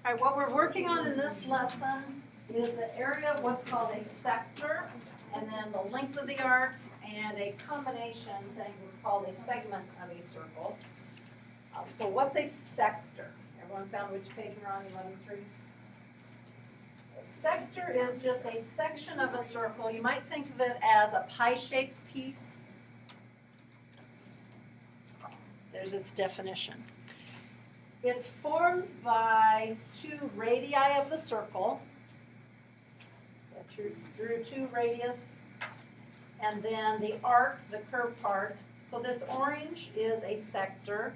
All right, what we're working on in this lesson is the area of what's called a sector, and then the length of the arc, and a combination thing that's called a segment of a circle. So what's a sector? Everyone found which page we're on, 11.3? A sector is just a section of a circle. You might think of it as a pie-shaped piece. There's its definition. It's formed by two radii of the circle. So drew two radius, and then the arc, the curved part. So this orange is a sector.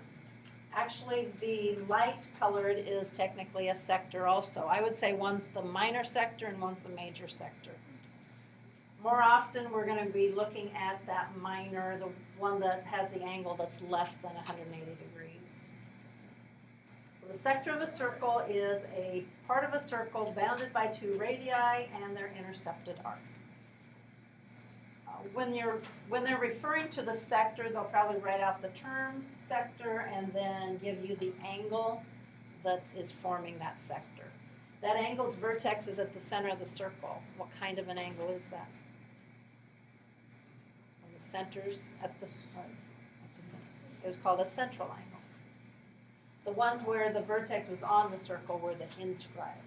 Actually, the light colored is technically a sector also. I would say one's the minor sector and one's the major sector. More often, we're going to be looking at that minor, the one that has the angle that's less than 180 degrees. So the sector of a circle is a part of a circle bounded by two radii and their intercepted arc. When they're referring to the sector, they'll probably write out the term sector and then give you the angle that is forming that sector. That angle's vertex is at the center of the circle. What kind of an angle is that? And the center's at the center. It was called a central angle. The ones where the vertex was on the circle were the inscribed.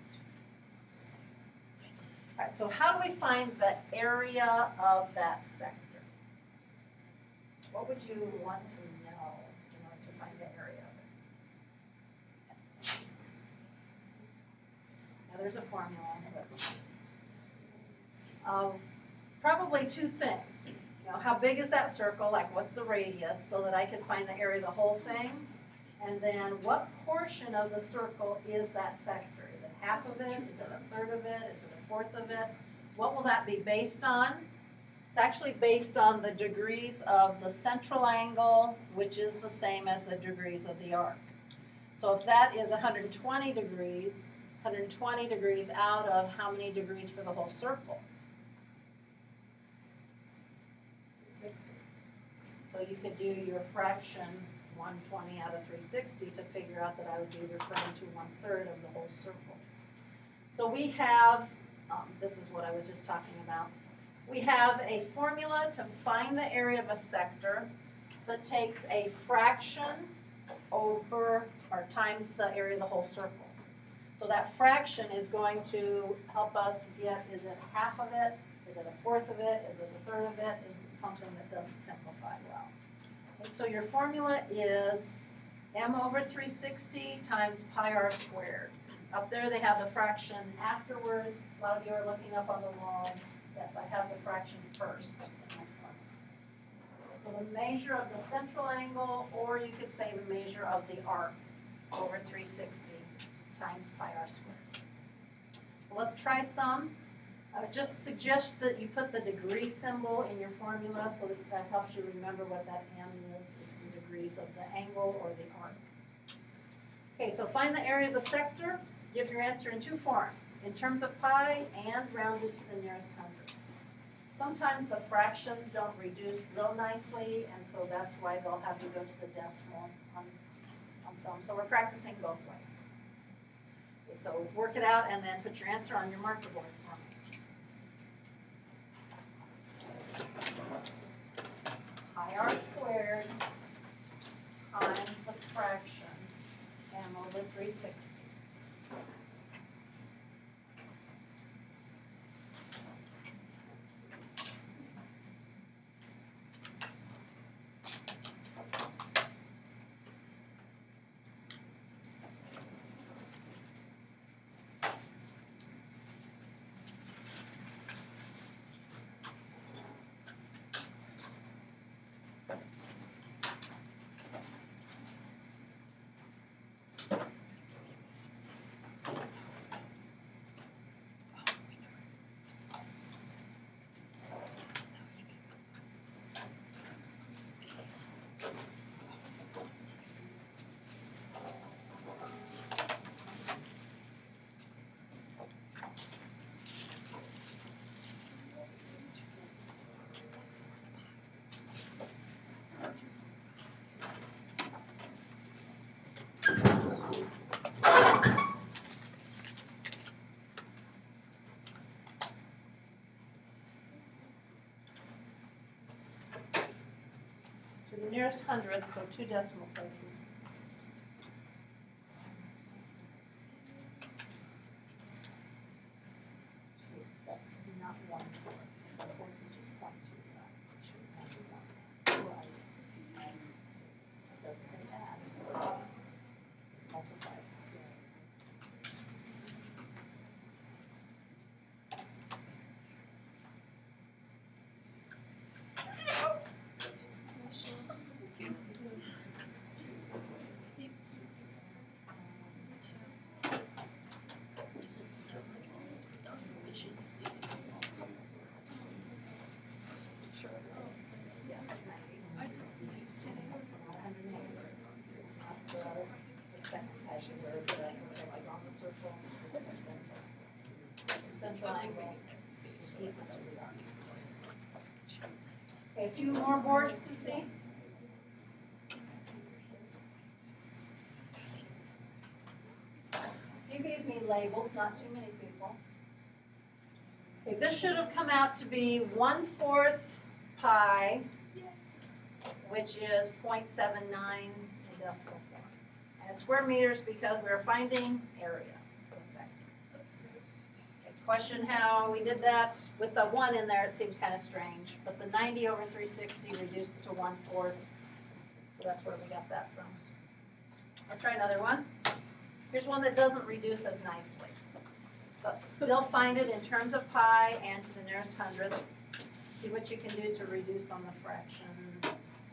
All right, so how do we find the area of that sector? What would you want to know in order to find the area of it? Now there's a formula. Probably two things. You know, how big is that circle? Like, what's the radius, so that I can find the area of the whole thing? And then, what portion of the circle is that sector? Is it half of it? Is it a third of it? Is it a fourth of it? What will that be based on? It's actually based on the degrees of the central angle, which is the same as the degrees of the arc. So if that is 120 degrees out of how many degrees for the whole circle? 360. So you could do your fraction 120 out of 360 to figure out that I would be referring to 1/3 of the whole circle. So we have, this is what I was just talking about. We have a formula to find the area of a sector that takes a fraction over or times the area of the whole circle. So that fraction is going to help us get, is it half of it? Is it a fourth of it? Is it a third of it? Is it something that doesn't simplify well? Okay, so your formula is m over 360 times pi r squared. Up there they have the fraction afterwards. A lot of you are looking up on the wall. Yes, I have the fraction first. So the measure of the central angle, or you could say the measure of the arc over 360 times pi r squared. Well, let's try some. I would just suggest that you put the degree symbol in your formula so that helps you remember what that m is the degrees of the angle or the arc. Okay, so find the area of the sector. Give your answer in two forms, in terms of pi and rounded to the nearest hundredth. Sometimes the fractions don't reduce real nicely, and so that's why they'll have to go to the decimal on some. So we're practicing both ways. Okay, so work it out and then put your answer on your marker board for me. Pi r squared times the fraction m over 360. nearest hundredth, so 2 decimal places. That's not 1/4. 1/4 is just 0.25. Right. It doesn't say add. Multiply. Central angle is equal to this. Okay, a few more boards to see. You gave me labels, not too many people. Okay, this should have come out to be 1/4 pi, which is 0.79 in decimal form. And square meters because we're finding area for a second. Okay, question how we did that. With the 1 in there, it seemed kind of strange. But the 90 over 360 reduced to 1/4. So that's where we got that from. Let's try another one. Here's one that doesn't reduce as nicely. But still find it in terms of pi and to the nearest hundredth. See what you can do to reduce on the fraction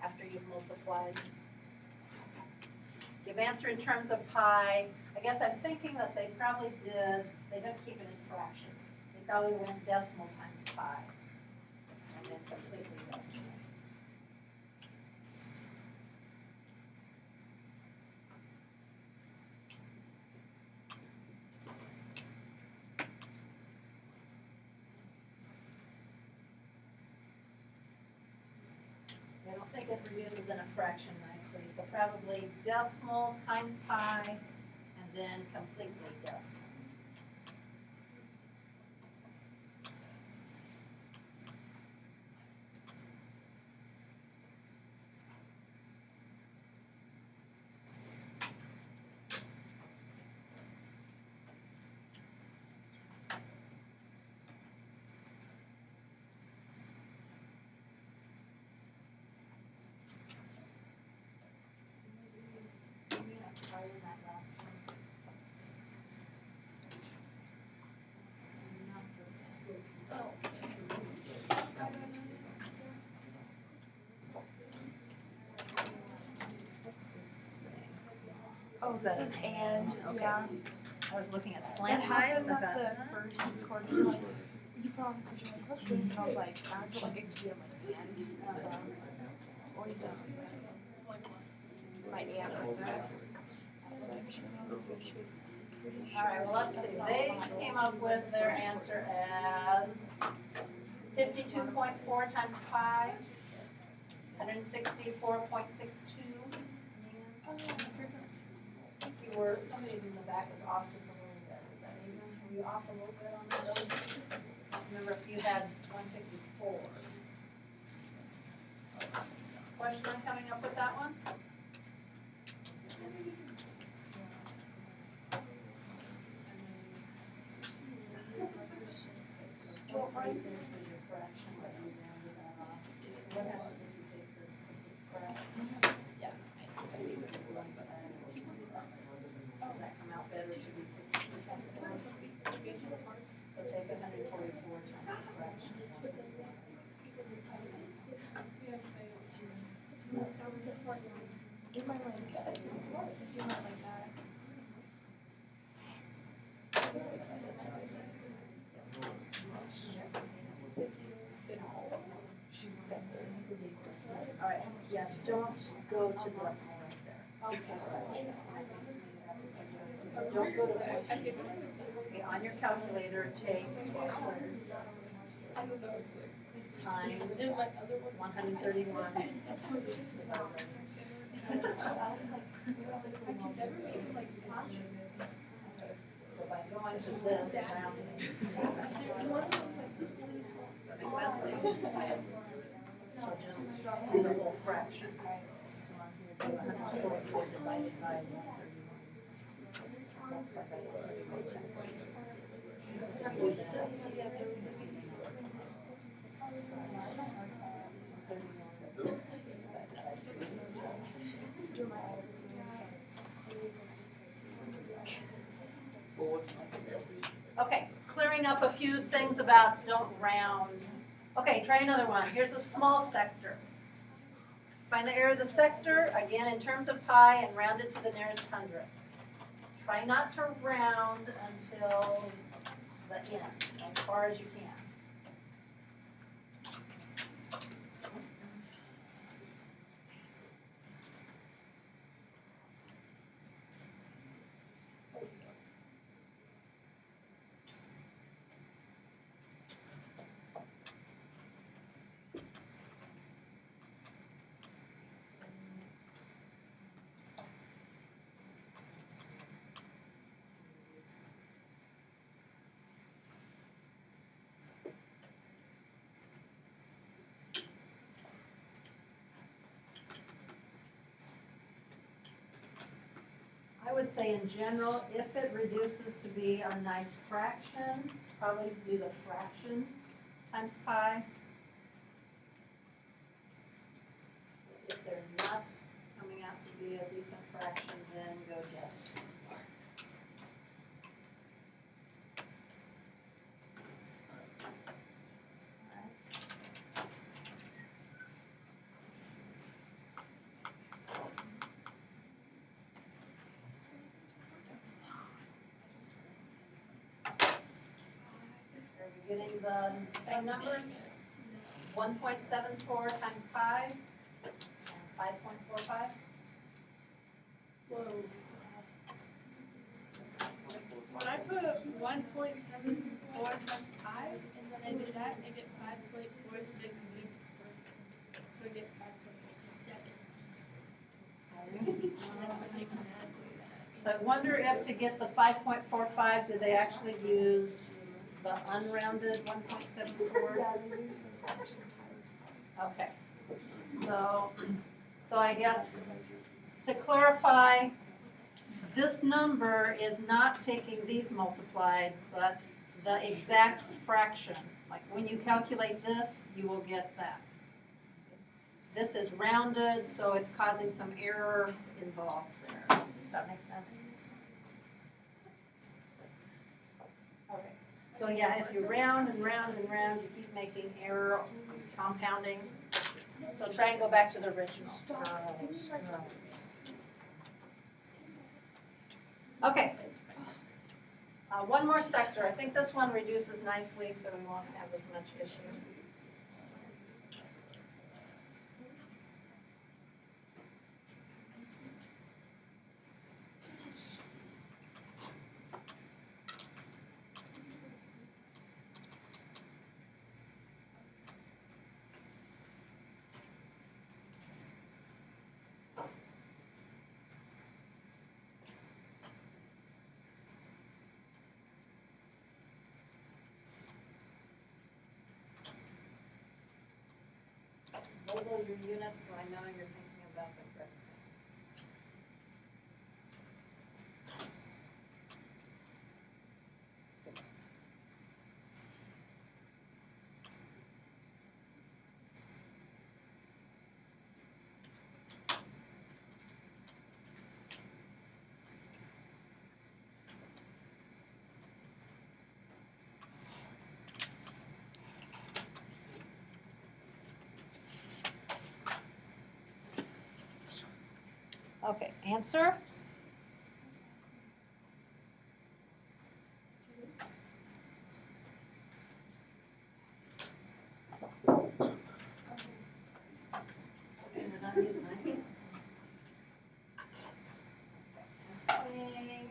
after you've multiplied. Give answer in terms of pi. I guess I'm thinking that they didn't keep it in fraction. They probably went decimal times pi. And then completely decimal. I don't think it reduces in a fraction nicely, so probably decimal times pi, and then completely decimal. Oh, this is and, Okay. yeah. I was looking at That slant height. happened I thought, at the first quarter, like, you put on the picture, like, what's this? And I was like, I put like a key on my hand. Or is it my aunt or that? all right, well, let's see. They came up with their answer as 52.4 times pi, 164.62. You were, somebody in the back was off just a little bit. Was that even, were you off a little bit on that? Remember if you had 164. Question on coming up with that one? What price is your fraction that you rounded that off? What happens if you take this fraction? Yeah. Does that come out better to be 50? So take 144 times the fraction. Do my like that. If you went like that. All right, yes, don't go to decimal right there. Don't go to decimal. Okay, on your calculator, take times 131. So by going to this rounding. Does that make sense? So just do the whole fraction. So 144 divided by 131. Multiplied by 131 times 360. So just do that. 131 divided by 360. Okay, clearing up a few things about don't round. Okay, try another one. Here's a small sector. Find the area of the sector, again in terms of pi, and round it to the nearest hundredth. Try not to round until the end, as far as you can. I would say in general, if it reduces to be a nice fraction, probably do the fraction times pi. If they're not coming out to be a decent fraction, then go yes. Getting the same numbers, 1.74 times pi, and 5.45. Whoa. When I put 1.74 times pi, and then I did that, I get 5.466. So I get 5.7. So I wonder if to get the 5.45, did they actually use the unrounded 1.74? Okay, so I guess to clarify, this number is not taking these multiplied, but the exact fraction. Like when you calculate this, you will get that. This is rounded, so it's causing some error involved there. Does that make sense? Okay. So yeah, if you round and round and round, you keep making error, compounding. So try and go back to the original. Okay. One more sector. I think this one reduces nicely, so we won't have as much issue. Label your units so I know you're thinking about the correct thing. Okay, answer? Okay, we're not using my hands. Saying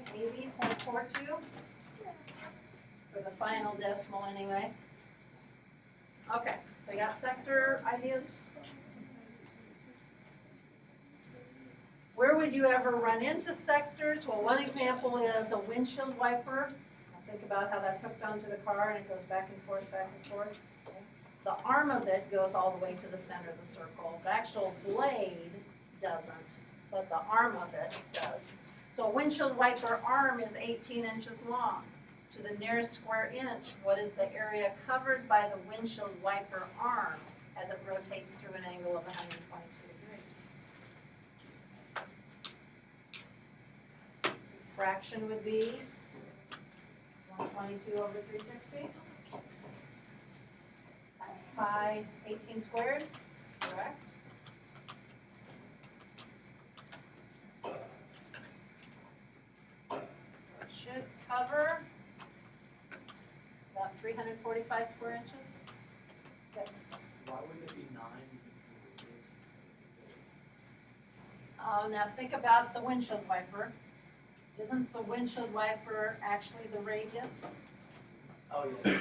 80.42 for the final decimal anyway. Okay, so you got sector ideas? Where would you ever run into sectors? Well, one example is a windshield wiper. Think about how that's hooked onto the car and it goes back and forth, back and forth. The arm of it goes all the way to the center of the circle. The actual blade doesn't, but the arm of it does. So a windshield wiper arm is 18 inches long. To the nearest square inch, what is the area covered by the windshield wiper arm as it rotates through an angle of 122 degrees? Fraction would be 122 over 360 times pi 18 squared, correct? It should cover about 345 square inches. Yes. Why would it be 9? Because Now think about the windshield wiper. Isn't the windshield wiper actually the radius? oh, yeah.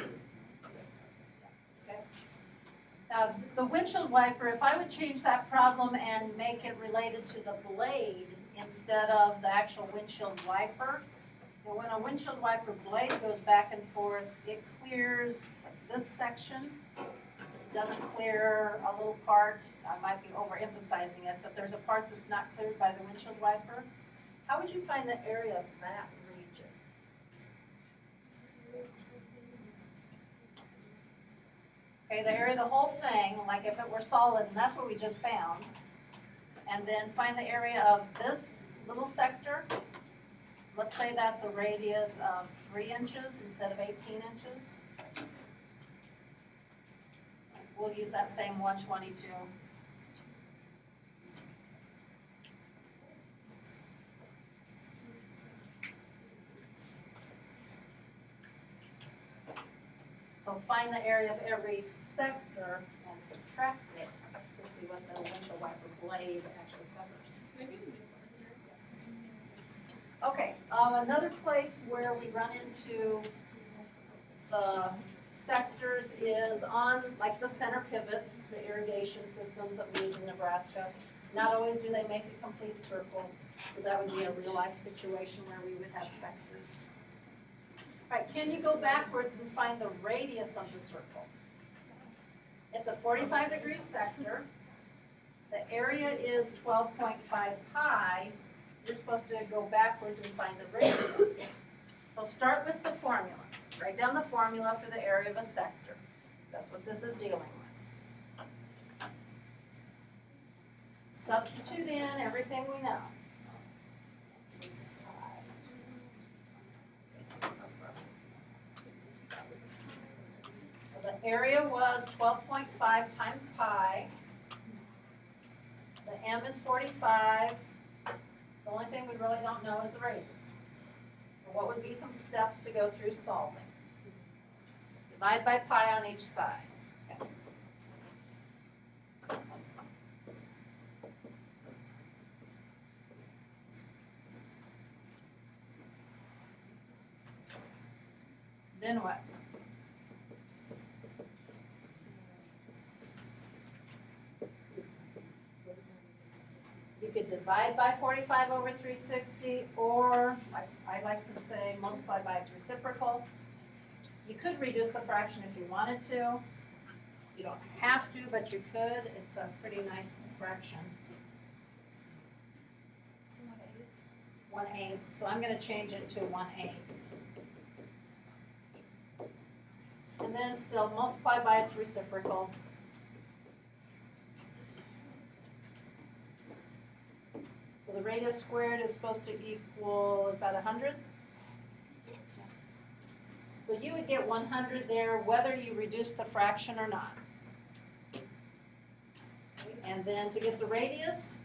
The windshield wiper, if I would change that problem and make it related to the blade instead of the actual windshield wiper, well, when a windshield wiper blade goes back and forth, it clears this section. It doesn't clear a little part. I might be overemphasizing it, but there's a part that's not cleared by the windshield wiper. How would you find the area of that region? Okay, the area of the whole thing, like if it were solid, and that's what we just found, and then find the area of this little sector. Let's say that's a radius of 3 inches instead of 18 inches. We'll use that same 122. So find the area of every sector and subtract it to see what the windshield wiper blade actually covers. Yes. Okay, another place where we run into the sectors is on like the center pivots, the irrigation systems that we use in Nebraska. Not always do they make a complete circle, so that would be a real life situation where we would have sectors. All right, can you go backwards and find the radius of the circle? It's a 45-degree sector. The area is 12.5 pi. You're supposed to go backwards and find the radius. So start with the formula. Write down the formula for the area of a sector. That's what this is dealing with. Substitute in everything we know. The area was 12.5 times pi. The m is 45. The only thing we really don't know is the radius. So what would be some steps to go through solving? Divide by pi on each side. Okay. Then what? You could divide by 45 over 360, or like I like to say, multiply by its reciprocal. You could reduce the fraction if you wanted to. You don't have to, but you could. It's a pretty nice fraction. 1/8. So I'm going to change it to 1/8. And then still multiply by its reciprocal. So the radius squared is supposed to equal, is that 100? So you would get 100 there whether you reduce the fraction or not. And then to get the radius,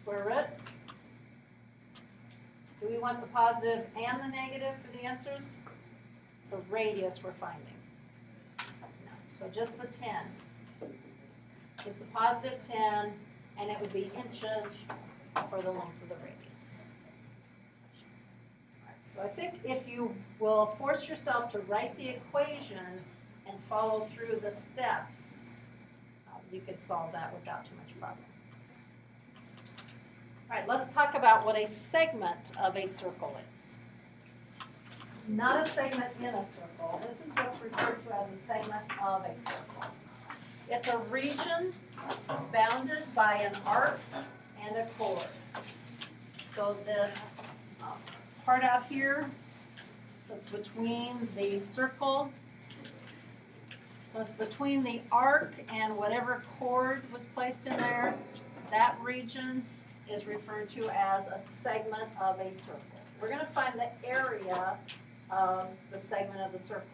square root. Do we want the positive and the negative for the answers? It's a radius we're finding. No. So just the 10. Just the positive 10, and it would be inches for the length of the radius. So I think if you will force yourself to write the equation and follow through the steps, you could solve that without too much problem. All right, let's talk about what a segment of a circle is. Not a segment in a circle. This is what's referred to as a segment of a circle. It's a region bounded by an arc and a chord. So this part out here that's between the circle, so it's between the arc and whatever chord was placed in there, that region is referred to as a segment of a circle. We're going to find the area of the segment of the circle.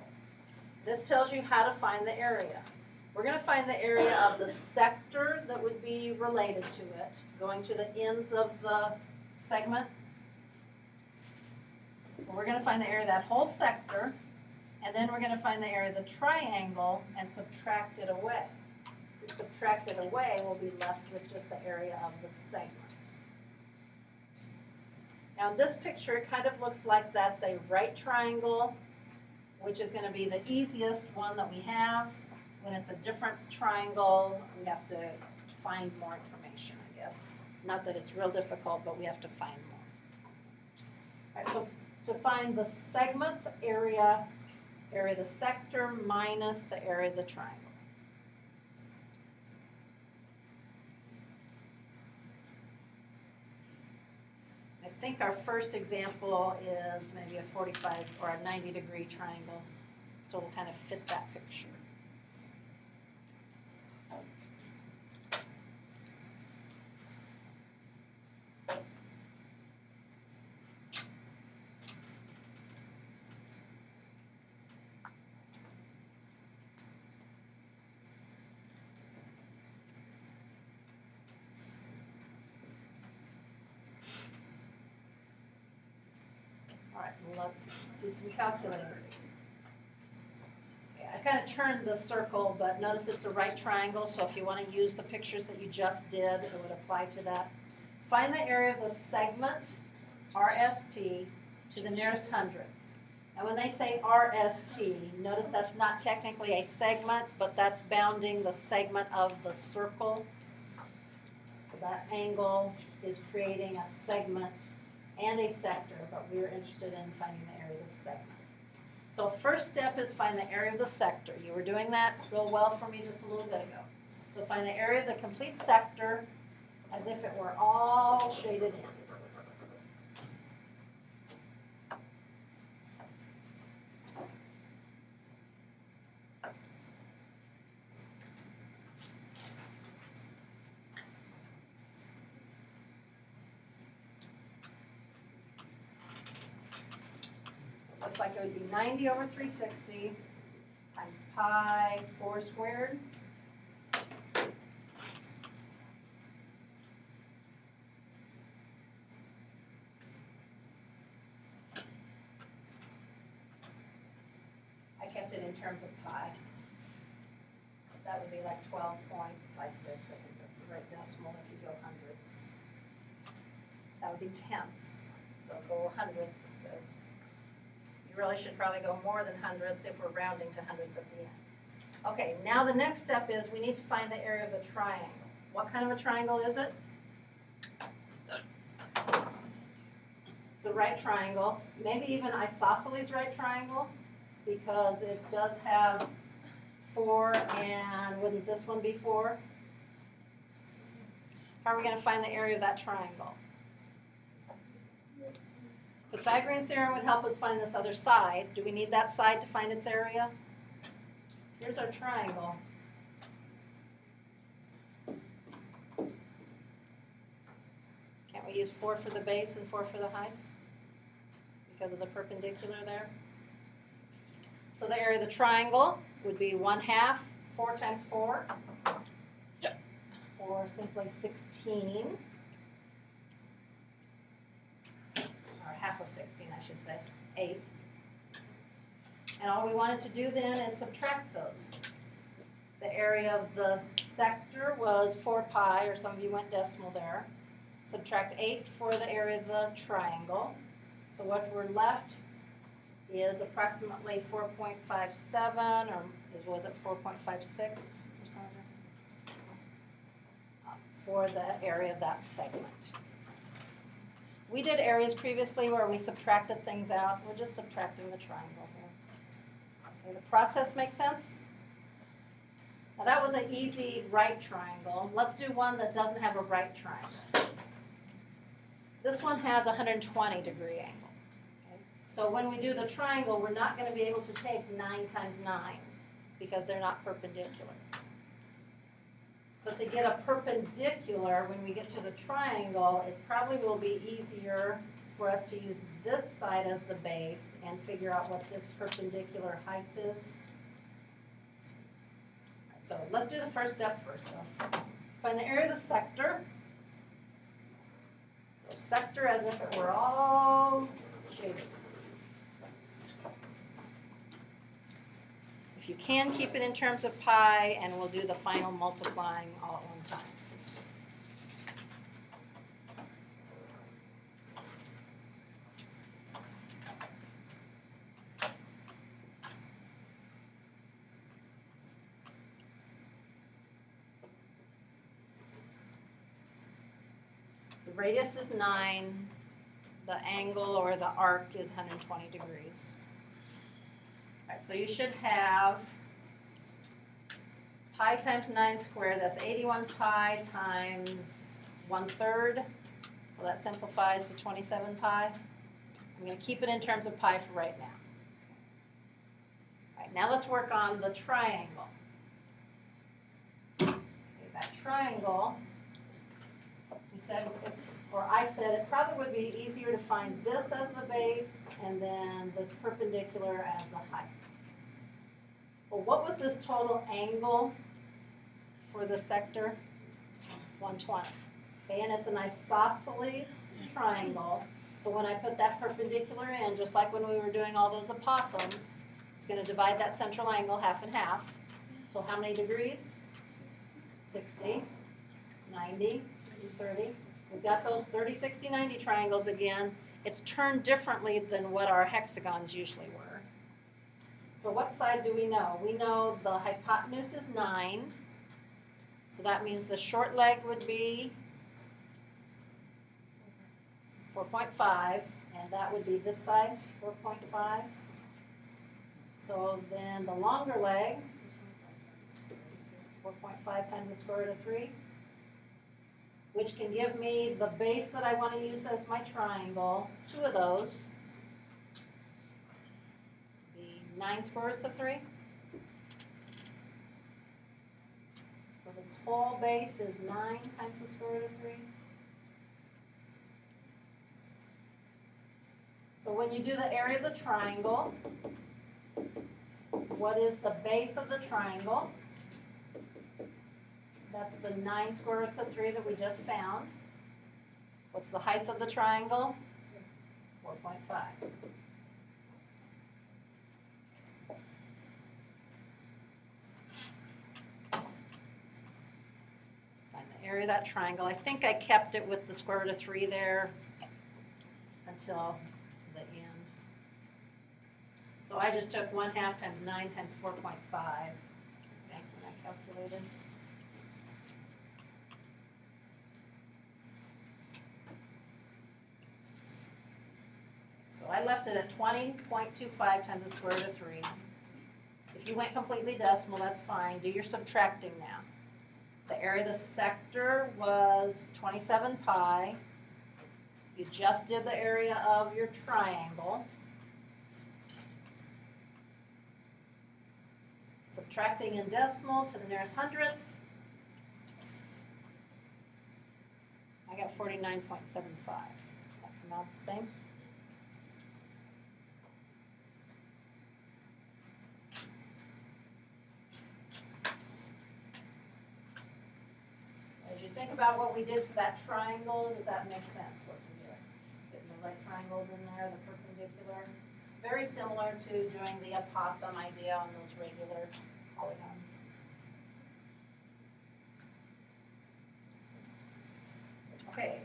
This tells you how to find the area. We're going to find the area of the sector that would be related to it, going to the ends of the segment. We're going to find the area of that whole sector, and then we're going to find the area of the triangle and subtract it away. If we subtract it away, we'll be left with just the area of the segment. Now in this picture, it kind of looks like that's a right triangle, which is going to be the easiest one that we have. When it's a different triangle, we have to find more information, I guess. Not that it's real difficult, but we have to find more. All right, so to find the segment's area of the sector minus the area of the triangle. I think our first example is maybe a 45 or a 90-degree triangle, so we'll kind of fit that picture. All right, well, let's do some calculating. Okay, I kind of turned the circle, but notice it's a right triangle, so if you want to use the pictures that you just did, it would apply to that. Find the area of the segment, RST, to the nearest hundredth. And when they say RST, notice that's not technically a segment, but that's bounding the segment of the circle. So that angle is creating a segment and a sector, but we're interested in finding the area of the segment. So first step is find the area of the sector. You were doing that real well for me just a little bit ago. So find the area of the complete sector as if it were all shaded in. Looks like it would be 90 over 360 times pi 4 squared. I kept it in terms of pi. That would be like 12.56. I think that's the right decimal if you go hundreds. That would be tenths. So go hundreds, it says. Really should probably go more than hundreds if we're rounding to hundreds at the end. Okay, now the next step is we need to find the area of the triangle. What kind of a triangle is it? It's a right triangle, maybe even isosceles right triangle, because it does have 4, and wouldn't this one be 4? How are we going to find the area of that triangle? Pythagorean theorem would help us find this other side. Do we need that side to find its area? Here's our triangle. Can't we use 4 for the base and 4 for the height? Because of the perpendicular there. So the area of the triangle would be 1/2, 4 times 4. Yep. Or simply 16. Half of 16, I should say, 8. And all we wanted to do then is subtract those. The area of the sector was 4 pi, or some of you went decimal there. Subtract 8 for the area of the triangle. So what we're left is approximately 4.57, or was it 4.56 or something? For the area of that segment. We did areas previously where we subtracted things out. We're just subtracting the triangle here. Okay, the process makes sense? Now that was an easy right triangle. Let's do one that doesn't have a right triangle. This one has a 120-degree angle. Okay? So when we do the triangle, we're not going to be able to take 9 times 9 because they're not perpendicular. So to get a perpendicular, when we get to the triangle, it probably will be easier for us to use this side as the base and figure out what this perpendicular height is. So let's do the first step first. So find the area of the sector. So sector as if it were all shaded. If you can, keep it in terms of pi, and we'll do the final multiplying all at one time. The radius is 9, the angle or the arc is 120 degrees. All right, so you should have pi times 9 squared, that's 81 pi times 1/3, so that simplifies to 27 pi. I'm going to keep it in terms of pi for right now. All right, now let's work on the triangle. Okay, that triangle, we said, or I said, it probably would be easier to find this as the base and then this perpendicular as the height. Well, what was this total angle for the sector? 120. Okay, and it's an isosceles triangle. So when I put that perpendicular in, just like when we were doing all those apophthegms, it's going to divide that central angle half and half. So how many degrees? 60, 90, 30. We've got those 30, 60, 90 triangles again. It's turned differently than what our hexagons usually were. So what side do we know? We know the hypotenuse is 9. So that means the short leg would be 4.5, and that would be this side, 4.5. So then the longer leg, 4.5 times the square root of 3, which can give me the base that I want to use as my triangle, 2 of those. The 9 square roots of 3. So this whole base is 9 times the square root of 3. So when you do the area of the triangle, what is the base of the triangle? That's the 9 square roots of 3 that we just found. What's the height of the triangle? 4.5. Find the area of that triangle. I think I kept it with the square root of 3 there until the end. So I just took 1/2 times 9 times 4.5, I think, when I calculated. So I left it at 20.25 times the square root of 3. If you went completely decimal, that's fine. Do your subtracting now. The area of the sector was 27 pi. You just did the area of your triangle. Subtracting in decimal to the nearest hundredth. I got 49.75. Does that come out the same? As you think about what we did to that triangle, does that make sense, what we did? Getting the right triangles in there, the perpendicular. Very similar to doing the apothem idea on those regular polygons. Okay,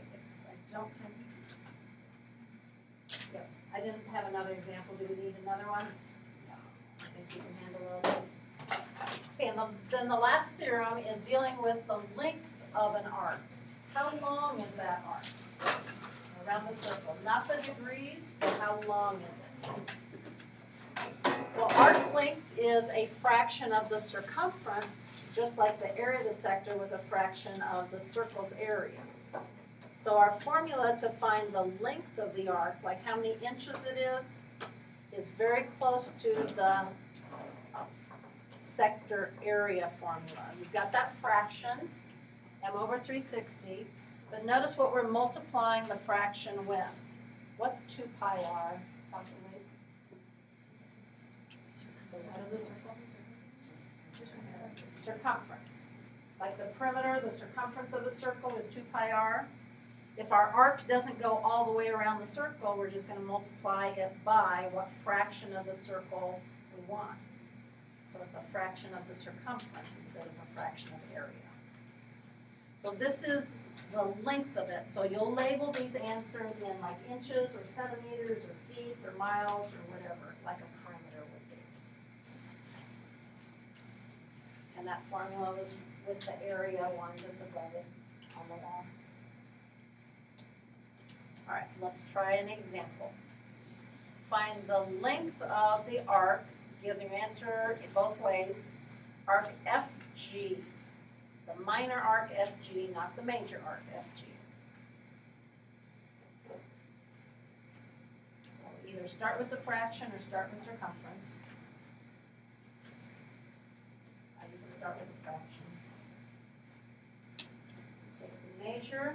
I don't think, yep, I didn't have another example. Do we need another one? No, I think you can handle those. Okay, and then the last theorem is dealing with the length of an arc. How long is that arc around the circle? Not the degrees, but how long is it? Well, arc length is a fraction of the circumference, just like the area of the sector was a fraction of the circle's area. So our formula to find the length of the arc, like how many inches it is very close to the sector area formula. You've got that fraction, m/360, but notice what we're multiplying the fraction with. What's 2 pi r? Calculate. The what of the circle? Circumference. Like the perimeter, the circumference of the circle is 2 pi r. If our arc doesn't go all the way around the circle, we're just going to multiply it by what fraction of the circle we want. So it's a fraction of the circumference instead of a fraction of area. So this is the length of it. So you'll label these answers in like inches or centimeters or feet or miles or whatever, like a perimeter would be. And that formula was with the area one just above it on the wall. All right, let's try an example. Find the length of the arc, give your answer in both ways. Arc FG, the minor arc FG, not the major arc FG. So either start with the fraction or start with circumference. I usually start with the fraction. Take the measure.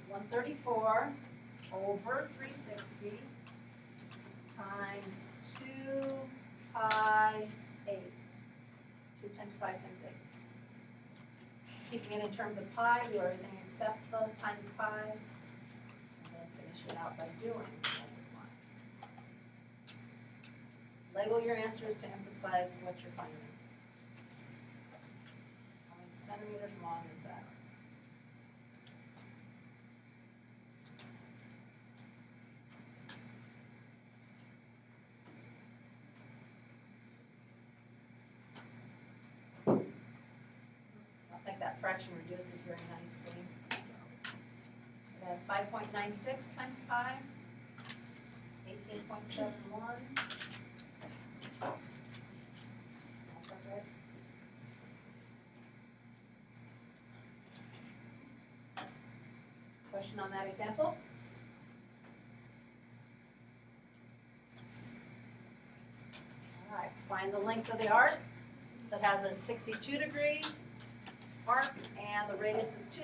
134 over 360 times 2 pi 8. 2 times 5 times 8. Keeping it in terms of pi, do everything except the times pi, and then finish it out by doing multiply. Label your answers to emphasize what you're finding. How many centimeters long is that? That fraction reduces very nicely. We have 5.96 times pi, 18.71. Question on that example? All right, find the length of the arc that has a 62-degree arc, and the radius is 2.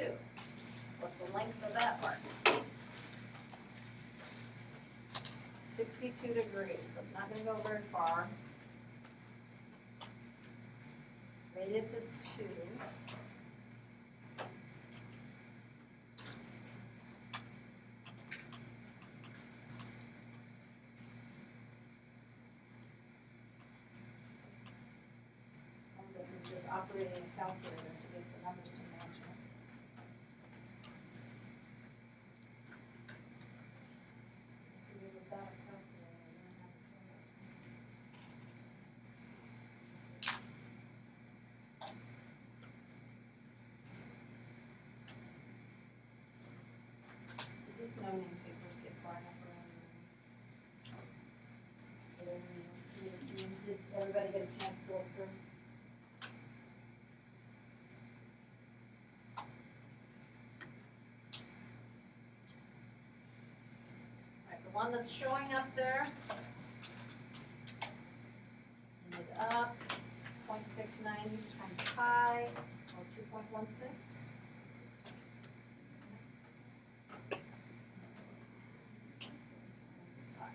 What's the length of that arc? 62 degrees, so it's not going to go very far. Radius is 2. Some of this is just operating a calculator to get the numbers to match it. So without a calculator, you don't have a Did these no-name papers get far enough around? Did everybody get a chance to look through? The one that's showing up there, end up 0.69 times pi, or 2.16. That's pi.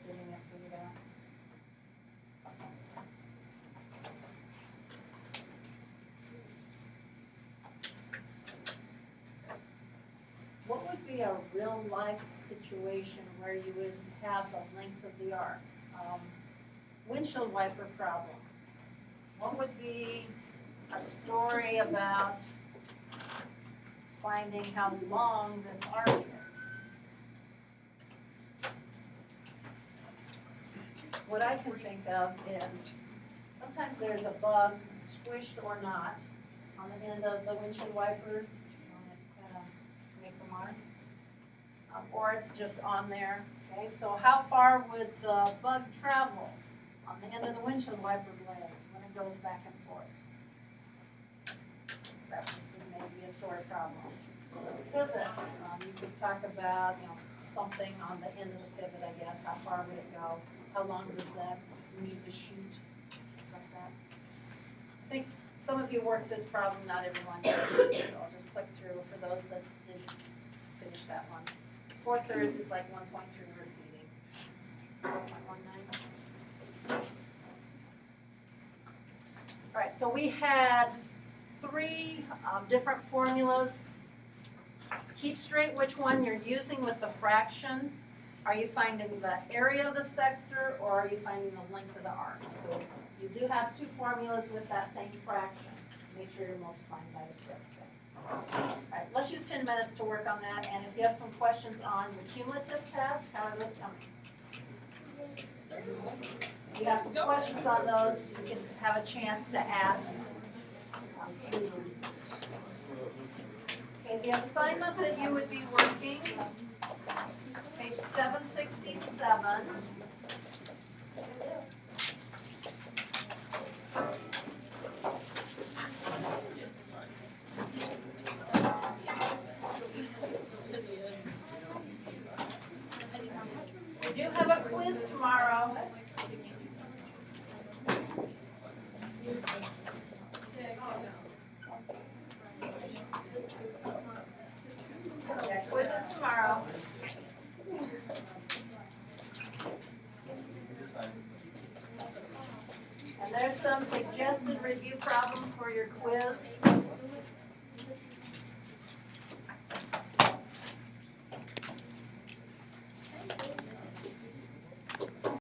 Getting it figured out. What would be a real-life situation where you would have the length of the arc? Windshield wiper problem. What would be a story about finding how long this arc is? What I can think of is sometimes there's a bug, squished or not, on the end of the windshield wiper. It kind of makes a mark. or it's just on there. Okay, so how far would the bug travel on the end of the windshield wiper blade when it goes back and forth? That would maybe be a sore problem. Pivots, you could talk about, something on the end of the pivot, I guess. How far would it go? How long does that need to shoot? Things like that. I think some of you worked this problem, not everyone did. So I'll just click through for those that didn't finish that one. 4/3 is like 1.3 repeating. 4.19. All right, so we had 3 different formulas. Keep straight which one you're using with the fraction. Are you finding the area of the sector, or are you finding the length of the arc? So you do have 2 formulas with that same fraction. Make sure you're multiplying by the correct thing. All right, let's use 10 minutes to work on that, and if you have some questions on the cumulative test, how are those coming? If you have some questions on those, you can have a chance to ask. Okay, the assignment that you would be working, page 767. We do have a quiz tomorrow. Yeah, quiz is tomorrow. And there's some suggested review problems for your quiz.